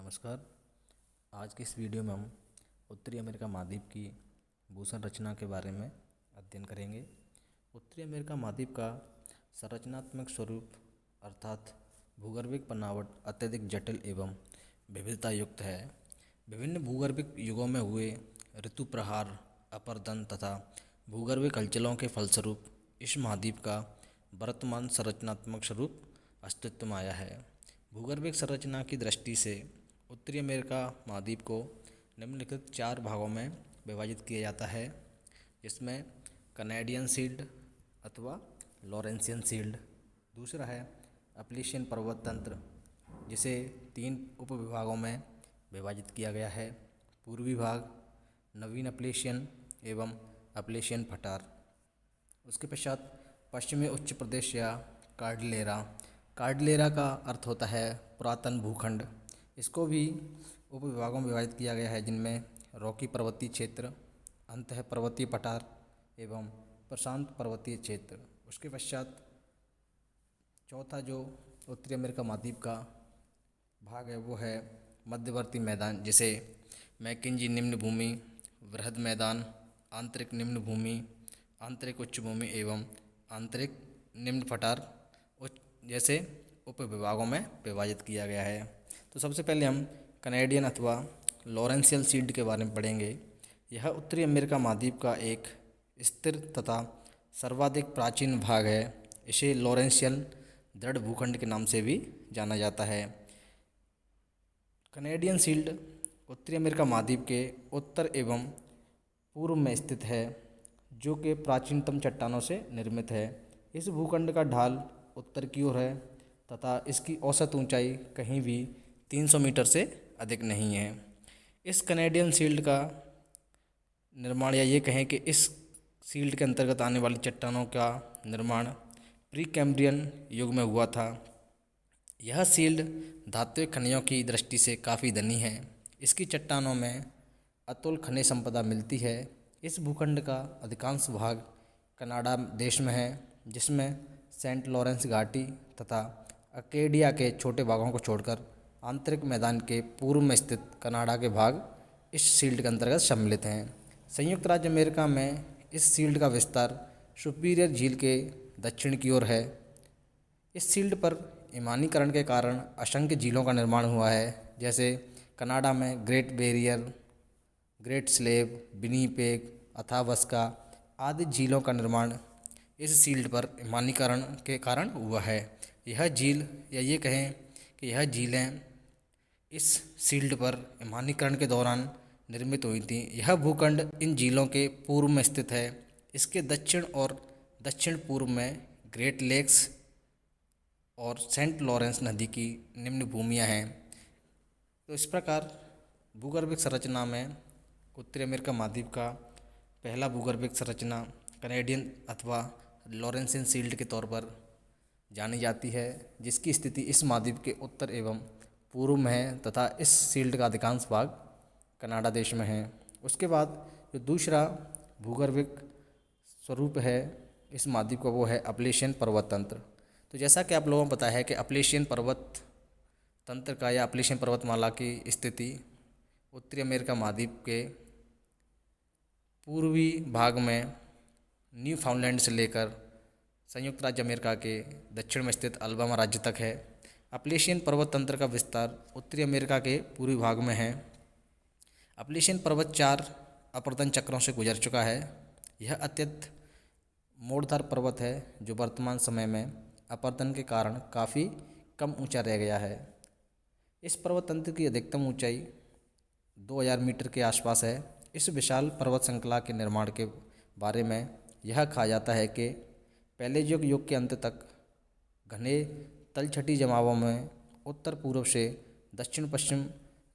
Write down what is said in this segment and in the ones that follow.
नमस्कार। आज की इस वीडियो में हम उत्तरी अमेरिका महाद्वीप की भूसंरचना के बारे में अध्ययन करेंगे। उत्तरी अमेरिका महाद्वीप का संरचनात्मक स्वरूप अर्थात भूगर्भिक बनावट अत्यधिक जटिल एवं विविधता युक्त है। विभिन्न भूगर्भिक युगों में हुए ऋतु प्रहार, अपरदन तथा भूगर्भिक हलचलों के फलस्वरूप इस महाद्वीप का वर्तमान संरचनात्मक स्वरूप अस्तित्व में आया है। भूगर्भिक संरचना की दृष्टि से उत्तरी अमेरिका महाद्वीप को निम्नलिखित 4 भागों में विभाजित किया जाता है, जिसमें कनेडियन शील्ड अथवा लॉरेंसियन शील्ड, दूसरा है अपलेशियन पर्वत तंत्र जिसे 3 उपविभागों में विभाजित किया गया है, पूर्वी भाग, नवीन अपलेशियन एवं अपलेशियन पठार। उसके पश्चात पश्चिमी उच्च प्रदेश या कार्डिलेरा। कार्डिलेरा का अर्थ होता है पुरातन भूखंड। इसको भी उपविभागों में विभाजित किया गया है, जिनमें रॉकी पर्वतीय क्षेत्र, अंतः पर्वतीय पठार एवं प्रशांत पर्वतीय क्षेत्र। उसके पश्चात चौथा जो उत्तरी अमेरिका महाद्वीप का भाग है वो है मध्यवर्ती मैदान, जिसे मैकेंजी निम्न भूमि, वृहद मैदान, आंतरिक निम्न भूमि, आंतरिक उच्च भूमि एवं आंतरिक निम्न पठार जैसे उपविभागों में विभाजित किया गया है। तो सबसे पहले हम कनेडियन अथवा लॉरेंशियल शील्ड के बारे में पढ़ेंगे। यह उत्तरी अमेरिका महाद्वीप का एक स्थिर तथा सर्वाधिक प्राचीन भाग है। इसे लॉरेंशियल दृढ़ भूखंड के नाम से भी जाना जाता है। कनेडियन शील्ड उत्तरी अमेरिका महाद्वीप के उत्तर एवं पूर्व में स्थित है, जो कि प्राचीनतम चट्टानों से निर्मित है। इस भूखंड का ढाल उत्तर की ओर है तथा इसकी औसत ऊंचाई कहीं भी 300 मीटर से अधिक नहीं है। इस कनेडियन शील्ड का निर्माण, या ये कहें कि इस शील्ड के अंतर्गत आने वाली चट्टानों का निर्माण प्री कैम्ब्रियन युग में हुआ था। यह शील्ड धात्विक खनिजों की दृष्टि से काफ़ी धनी है। इसकी चट्टानों में अतुल खनिज संपदा मिलती है। इस भूखंड का अधिकांश भाग कनाडा देश में है, जिसमें सेंट लॉरेंस घाटी तथा अकेडिया के छोटे भागों को छोड़कर आंतरिक मैदान के पूर्व में स्थित कनाडा के भाग इस शील्ड के अंतर्गत सम्मिलित हैं। संयुक्त राज्य अमेरिका में इस शील्ड का विस्तार सुपीरियर झील के दक्षिण की ओर है। इस शील्ड पर इमानीकरण के कारण असंख्य झीलों का निर्माण हुआ है, जैसे कनाडा में Great Barrier, Great Slave, Winnipeg, Athabasca आदि झीलों का निर्माण इस शील्ड पर इमानीकरण के कारण हुआ है। यह झील, या ये कहें कि यह झीलें इस शील्ड पर इमानीकरण के दौरान निर्मित हुई थी। यह भूखंड इन झीलों के पूर्व में स्थित है। इसके दक्षिण और दक्षिण पूर्व में ग्रेट लेक्स और सेंट लॉरेंस नदी की निम्न भूमियाँ हैं। तो इस प्रकार भूगर्भिक संरचना में उत्तरी अमेरिका महाद्वीप का पहला भूगर्भिक संरचना कनेडियन अथवा लॉरेंसियन शील्ड के तौर पर जानी जाती है, जिसकी स्थिति इस महाद्वीप के उत्तर एवं पूर्व में है तथा इस शील्ड का अधिकांश भाग कनाडा देश में है। उसके बाद जो दूसरा भूगर्भिक स्वरूप है इस महाद्वीप का, वो है अपलेशियन पर्वत तंत्र। तो जैसा कि आप लोगों को पता है कि अपलेशियन पर्वत तंत्र का या अपलेशियन पर्वतमाला की स्थिति उत्तरी अमेरिका महाद्वीप के पूर्वी भाग में न्यू फाउंडलैंड से लेकर संयुक्त राज्य अमेरिका के दक्षिण में स्थित अलाबामा राज्य तक है। अपलेशियन पर्वत तंत्र का विस्तार उत्तरी अमेरिका के पूर्वी भाग में है। अपलेशियन पर्वत 4 अपरदन चक्रों से गुजर चुका है। यह अत्यंत मोड़दार पर्वत है, जो वर्तमान समय में अपरदन के कारण काफ़ी कम ऊंचा रह गया है। इस पर्वत तंत्र की अधिकतम ऊंचाई 2000 मीटर के आसपास है। इस विशाल पर्वत श्रृंखला के निर्माण के बारे में यह कहा जाता है कि पैलेयोजिक युग के अंत तक घने तलछटी जमावों में उत्तर पूर्व से दक्षिण पश्चिम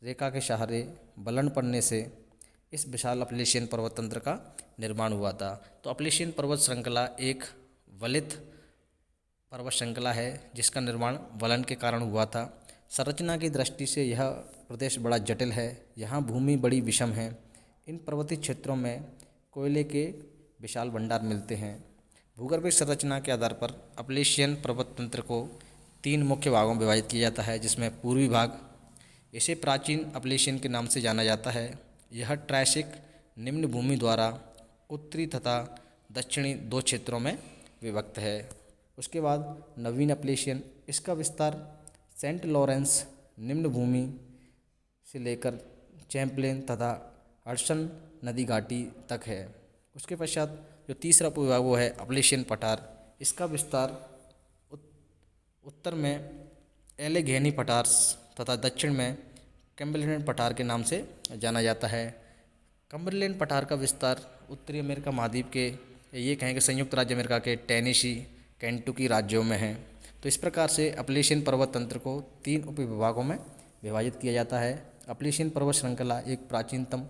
रेखा के सहारे बलन पड़ने से इस विशाल अपलेशियन पर्वत तंत्र का निर्माण हुआ था। तो अपलेशियन पर्वत श्रृंखला एक वलित पर्वत श्रृंखला है, जिसका निर्माण वलन के कारण हुआ था। संरचना की दृष्टि से यह प्रदेश बड़ा जटिल है। यहाँ भूमि बड़ी विषम है। इन पर्वतीय क्षेत्रों में कोयले के विशाल भंडार मिलते हैं। भूगर्भिक संरचना के आधार पर अपलेशियन पर्वत तंत्र को 3 मुख्य भागों में विभाजित किया जाता है, जिसमें पूर्वी भाग इसे प्राचीन अपलेशियन के नाम से जाना जाता है। यह ट्रायसिक निम्न भूमि द्वारा उत्तरी तथा दक्षिणी दो क्षेत्रों में विभक्त है। उसके बाद नवीन अपलेशियन, इसका विस्तार सेंट लॉरेंस निम्न भूमि से लेकर चैम्पलेन तथा हडसन नदी घाटी तक है। उसके पश्चात जो तीसरा उपविभाग वो है अपलेशियन पठार। इसका विस्तार उत्तर में एलेघेनी पठार तथा दक्षिण में कम्बरलैंड पठार के नाम से जाना जाता है। कम्बरलैंड पठार का विस्तार उत्तरी अमेरिका महाद्वीप के, ये कहें कि संयुक्त राज्य अमेरिका के टेनेसी, केंटुकी राज्यों में है। तो इस प्रकार से अपलेशियन पर्वत तंत्र को 3 उपविभागों में विभाजित किया जाता है। अपलेशियन पर्वत श्रृंखला एक प्राचीनतम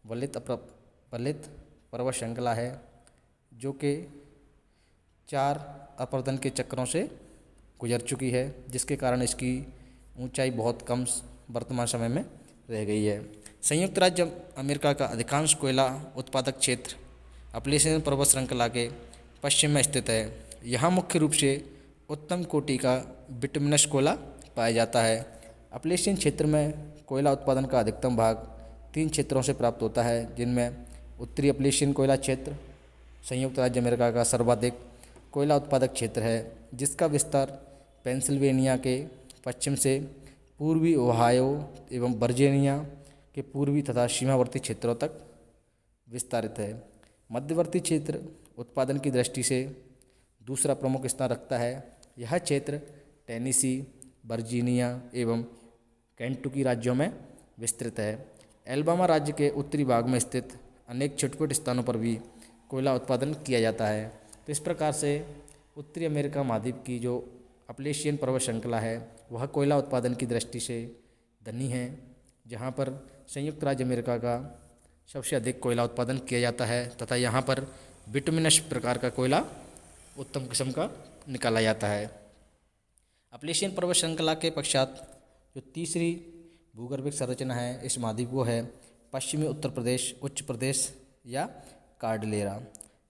वलित पर्वत श्रृंखला है जो कि 4 अपर्दन के चक्रों से गुजर चुकी है, जिसके कारण इसकी ऊंचाई बहुत कम वर्तमान समय में रह गई है। संयुक्त राज्य अमेरिका का अधिकांश कोयला उत्पादक क्षेत्र अपलेशियन पर्वत श्रृंखला के पश्चिम में स्थित है। यहाँ मुख्य रूप से उत्तम कोटि का बिटुमिनस कोयला पाया जाता है। अपलेशियन क्षेत्र में कोयला उत्पादन का अधिकतम भाग 3 क्षेत्रों से प्राप्त होता है, जिनमें उत्तरी अपलेशियन कोयला क्षेत्र संयुक्त राज्य अमेरिका का सर्वाधिक कोयला उत्पादक क्षेत्र है, जिसका विस्तार पेंसिल्वेनिया के पश्चिम से पूर्वी ओहायो एवं वर्जीनिया के पूर्वी तथा सीमावर्ती क्षेत्रों तक विस्तारित है। मध्यवर्ती क्षेत्र उत्पादन की दृष्टि से दूसरा प्रमुख स्थान रखता है। यह क्षेत्र टेनेसी, वर्जीनिया एवं केंटुकी राज्यों में विस्तृत है। एलबामा राज्य के उत्तरी भाग में स्थित अनेक छोटे स्थानों पर भी कोयला उत्पादन किया जाता है। तो इस प्रकार से उत्तरी अमेरिका महाद्वीप की जो अपलेशियन पर्वत श्रृंखला है वह कोयला उत्पादन की दृष्टि से धनी है, जहाँ पर संयुक्त राज्य अमेरिका का सबसे अधिक कोयला उत्पादन किया जाता है तथा यहाँ पर बिटुमिनस प्रकार का कोयला उत्तम किस्म का निकाला जाता है। अपलेशियन पर्वत श्रृंखला के पश्चात जो तीसरी भूगर्भिक संरचना है इस महाद्वीप को है पश्चिमी उत्तर प्रदेश उच्च प्रदेश या कार्डलेरा।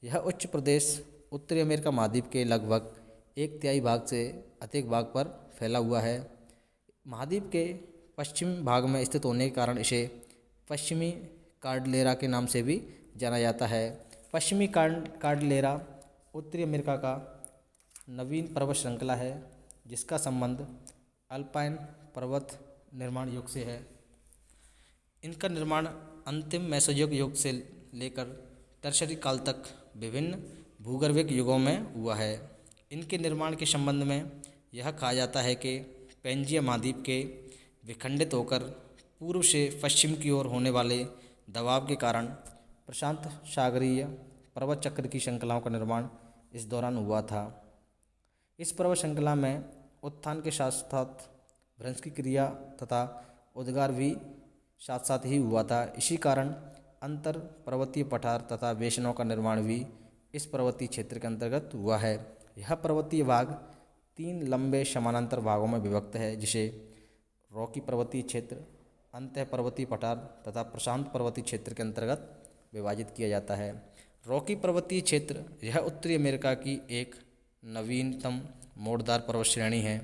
यह उच्च प्रदेश उत्तरी अमेरिका महाद्वीप के लगभग 1/3 भाग से अधिक भाग पर फैला हुआ है। महाद्वीप के पश्चिम भाग में स्थित होने के कारण इसे पश्चिमी कार्डलेरा के नाम से भी जाना जाता है। पश्चिमी कार्डलेरा उत्तरी अमेरिका का नवीन पर्वत श्रृंखला है, जिसका संबंध अल्पाइन पर्वत निर्माण युग से है। इनका निर्माण अंतिम मेसोजोइक युग से लेकर टर्शरी काल तक विभिन्न भूगर्भिक युगों में हुआ है। इनके निर्माण के संबंध में यह कहा जाता है कि पेंजिया महाद्वीप के विखंडित होकर पूर्व से पश्चिम की ओर होने वाले दबाव के कारण प्रशांत सागरीय पर्वत चक्र की श्रृंखलाओं का निर्माण इस दौरान हुआ था। इस पर्वत श्रृंखला में उत्थान के साथ साथ भ्रंश की क्रिया तथा उद्गार भी साथ साथ ही हुआ था। इसी कारण अंतर पर्वतीय पठार तथा बेसिनों का निर्माण भी इस पर्वतीय क्षेत्र के अंतर्गत हुआ है। यह पर्वतीय भाग 3 लंबे समानांतर भागों में विभक्त है, जिसे रॉकी पर्वतीय क्षेत्र, अंतः पर्वतीय पठार तथा प्रशांत पर्वतीय क्षेत्र के अंतर्गत विभाजित किया जाता है। रॉकी पर्वतीय क्षेत्र यह उत्तरी अमेरिका की एक नवीनतम मोड़दार पर्वत श्रेणी है,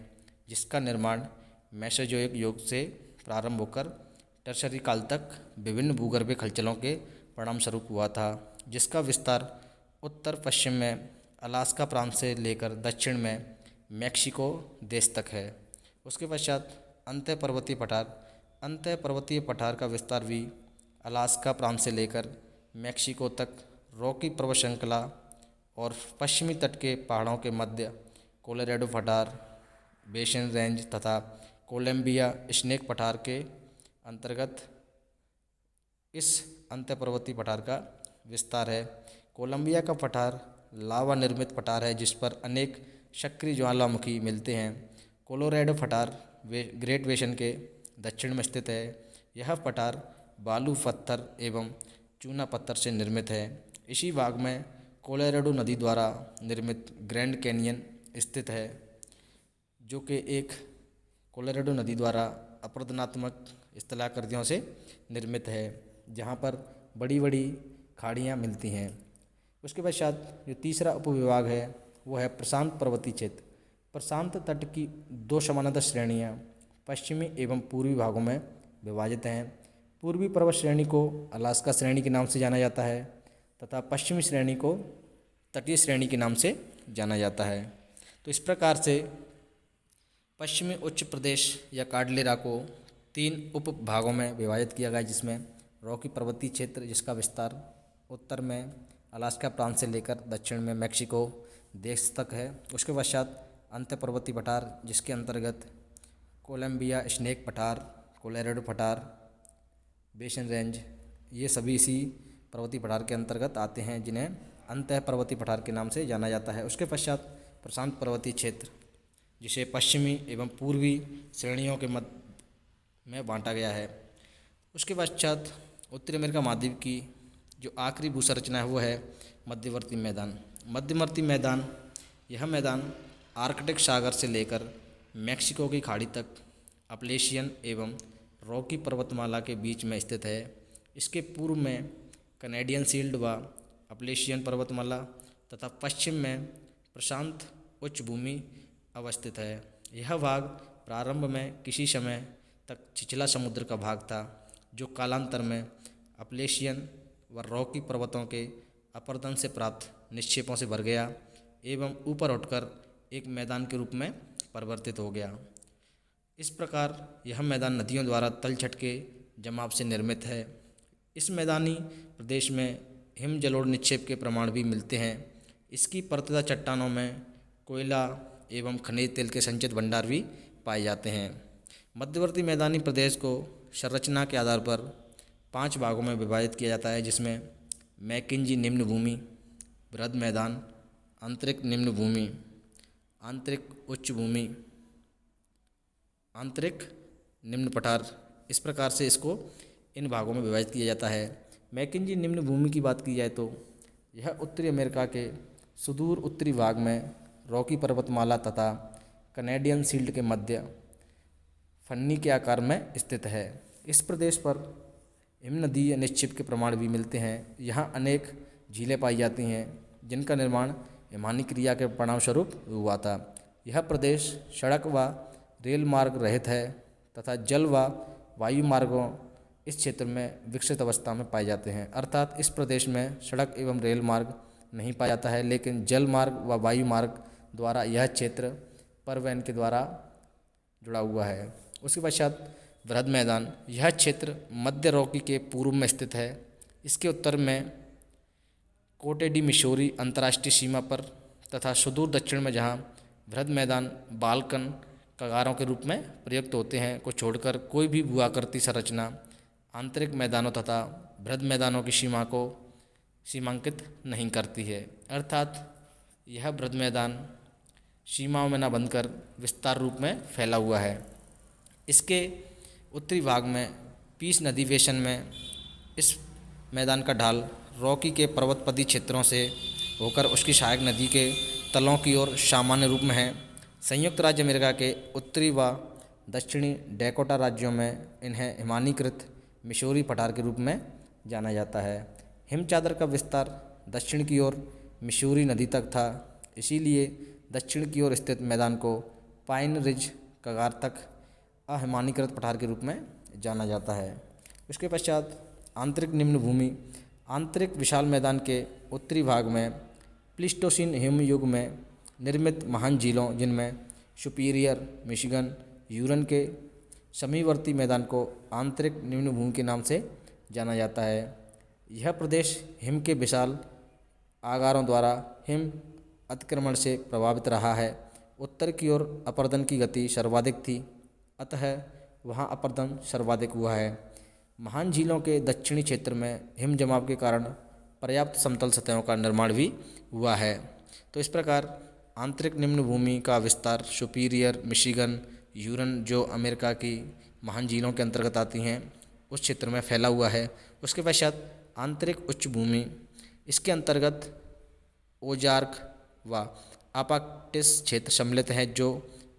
जिसका निर्माण मेसोजोइक युग से प्रारंभ होकर टर्शरी काल तक विभिन्न भूगर्भिक हलचलों के परिणामस्वरूप हुआ था, जिसका विस्तार उत्तर पश्चिम में अलास्का प्रांत से लेकर दक्षिण में मैक्सिको देश तक है। उसके पश्चात अंतः पर्वतीय पठार का विस्तार भी अलास्का प्रांत से लेकर मैक्सिको तक रॉकी पर्वत श्रृंखला और पश्चिमी तट के पहाड़ों के मध्य कोलोराडो पठार, बेसिन रेंज तथा कोलंबिया स्नेक पठार के अंतर्गत इस अंतः पर्वतीय पठार का विस्तार है। कोलंबिया का पठार लावा निर्मित पठार है, जिस पर अनेक सक्रिय ज्वालामुखी मिलते हैं। कोलोराडो पठार ग्रेट बेसिन के दक्षिण में स्थित है। यह पठार बालू पत्थर एवं चूना पत्थर से निर्मित है। इसी भाग में कोलोराडो नदी द्वारा निर्मित ग्रैंड कैनियन स्थित है, जो कि एक कोलोराडो नदी द्वारा अपरदनात्मक स्थलाकृतियों से निर्मित है, जहाँ पर बड़ी बड़ी खाड़ियाँ मिलती हैं। उसके पश्चात जो तीसरा उपविभाग है वो है प्रशांत पर्वतीय क्षेत्र। प्रशांत तट की 2 समानांतर श्रेणियाँ पश्चिमी एवं पूर्वी भागों में विभाजित हैं। पूर्वी पर्वत श्रेणी को अलास्का श्रेणी के नाम से जाना जाता है तथा पश्चिमी श्रेणी को तटीय श्रेणी के नाम से जाना जाता है। तो इस प्रकार से पश्चिमी उच्च प्रदेश या कार्डलेरा को 3 उप भागों में विभाजित किया गया, जिसमें रॉकी पर्वतीय क्षेत्र जिसका विस्तार उत्तर में अलास्का प्रांत से लेकर दक्षिण में मैक्सिको देश तक है। उसके पश्चात अंत्य पर्वतीय पठार जिसके अंतर्गत कोलंबिया स्नेक पठार, कोलोराडो पठार, बेसन रेंज, ये सभी इसी पर्वतीय पठार के अंतर्गत आते हैं, जिन्हें अंतः पर्वतीय पठार के नाम से जाना जाता है। उसके पश्चात प्रशांत पर्वतीय क्षेत्र जिसे पश्चिमी एवं पूर्वी श्रेणियों के मध्य में बांटा गया है। उसके पश्चात उत्तरी अमेरिका महाद्वीप की जो आखिरी भूसंरचना है वो है मध्यवर्ती मैदान। मध्यवर्ती मैदान, यह मैदान आर्कटिक सागर से लेकर मैक्सिको की खाड़ी तक अपलेशियन एवं रॉकी पर्वतमाला के बीच में स्थित है। इसके पूर्व में कैनेडियन शील्ड व अपलेशियन पर्वतमाला तथा पश्चिम में प्रशांत उच्च भूमि अवस्थित है। यह भाग प्रारंभ में किसी समय तक छिछला समुद्र का भाग था, जो कालांतर में अपलेशियन व रॉकी पर्वतों के अपरदन से प्राप्त निक्षेपों से भर गया एवं ऊपर उठकर एक मैदान के रूप में परिवर्तित हो गया। इस प्रकार यह मैदान नदियों द्वारा तलछट के जमाव से निर्मित है। इस मैदानी प्रदेश में हिम जलोढ़ निक्षेप के प्रमाण भी मिलते हैं। इसकी परतदा चट्टानों में कोयला एवं खनिज तेल के संचित भंडार भी पाए जाते हैं। मध्यवर्ती मैदानी प्रदेश को संरचना के आधार पर 5 भागों में विभाजित किया जाता है, जिसमें मैकिंजी निम्न भूमि, बृहद मैदान, आंतरिक निम्न भूमि, आंतरिक उच्च भूमि, आंतरिक निम्न पठार। इस प्रकार से इसको इन भागों में विभाजित किया जाता है। मैकिंजी निम्न भूमि की बात की जाए तो यह उत्तरी अमेरिका के सुदूर उत्तरी भाग में रॉकी पर्वतमाला तथा कैनेडियन शील्ड के मध्य फन्नी के आकार में स्थित है। इस प्रदेश पर हिमनदीय निक्षेप के प्रमाण भी मिलते हैं। यहाँ अनेक झीलें पाई जाती हैं, जिनका निर्माण हिमानी क्रिया के परिणाम स्वरूप हुआ था। यह प्रदेश सड़क व रेल मार्ग रहित है तथा जल व वायु मार्गों इस क्षेत्र में विकसित अवस्था में पाए जाते हैं। अर्थात इस प्रदेश में सड़क एवं रेल मार्ग नहीं पाया जाता है, लेकिन जल मार्ग व वायु मार्ग द्वारा यह क्षेत्र परिवहन के द्वारा जुड़ा हुआ है। उसके पश्चात बृहद मैदान, यह क्षेत्र मध्य रॉकी के पूर्व में स्थित है। इसके उत्तर में कोटे डी मिशोरी अंतर्राष्ट्रीय सीमा पर तथा सुदूर दक्षिण में जहाँ बृहद मैदान बाल्कन कगारों के रूप में प्रयुक्त होते हैं को छोड़कर कोई भी भूआकृति संरचना आंतरिक मैदानों तथा बृहद मैदानों की सीमा को सीमांकित नहीं करती है। अर्थात यह बृहद मैदान सीमाओं में न बंधकर विस्तार रूप में फैला हुआ है। इसके उत्तरी भाग में पीस नदी बेसन में इस मैदान का ढाल रॉकी के पर्वतपदी क्षेत्रों से होकर उसकी सहायक नदी के तलों की ओर सामान्य रूप में है। संयुक्त राज्य अमेरिका के उत्तरी व दक्षिणी डैकोटा राज्यों में इन्हें हिमानीकृत मिशोरी पठार के रूप में जाना जाता है। हिम चादर का विस्तार दक्षिण की ओर मिशोरी नदी तक था, इसीलिए दक्षिण की ओर स्थित मैदान को पाइन रिज कगार तक अहिमानीकृत पठार के रूप में जाना जाता है। उसके पश्चात आंतरिक निम्न भूमि, आंतरिक विशाल मैदान के उत्तरी भाग में प्लीस्टोसीन हिम युग में निर्मित महान झीलों, जिनमें सुपीरियर, मिशिगन, यूरन के समीवर्ती मैदान को आंतरिक निम्न भूमि के नाम से जाना जाता है। यह प्रदेश हिम के विशाल आगारों द्वारा हिम अतिक्रमण से प्रभावित रहा है। उत्तर की ओर अपरदन की गति सर्वाधिक थी, अतः वहाँ अपरदन सर्वाधिक हुआ है। महान झीलों के दक्षिणी क्षेत्र में हिम जमाव के कारण पर्याप्त समतल सतहों का निर्माण भी हुआ है। तो इस प्रकार आंतरिक निम्न भूमि का विस्तार सुपीरियर, मिशिगन, यूरन जो अमेरिका की महान झीलों के अंतर्गत आती हैं उस क्षेत्र में फैला हुआ है। उसके पश्चात आंतरिक उच्च भूमि, इसके अंतर्गत ओजार्क व अपाक्टिस क्षेत्र सम्मिलित हैं जो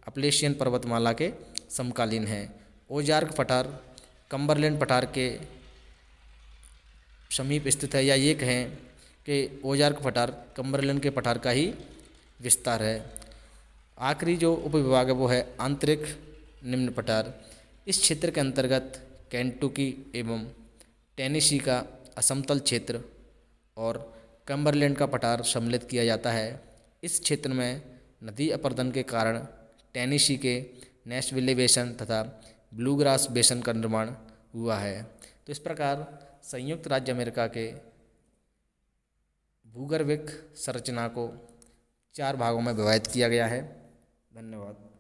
अपलेशियन पर्वतमाला के समकालीन हैं। ओजार्क पठार कम्बरलैंड पठार के समीप स्थित है, या ये कहें कि ओजार्क पठार कम्बरलैंड के पठार का ही विस्तार है। आखिरी जो उपविभाग है वो है आंतरिक निम्न पठार। इस क्षेत्र के अंतर्गत केंटुकी एवं टेनेसी का असमतल क्षेत्र और कम्बरलैंड का पठार सम्मिलित किया जाता है। इस क्षेत्र में नदी अपर्दन के कारण टेनेसी के नैशविले बेसन तथा ब्लूग्रास बेसन का निर्माण हुआ है। तो इस प्रकार संयुक्त राज्य अमेरिका के भूगर्भिक संरचना को 4 भागों में विभाजित किया गया है। धन्यवाद।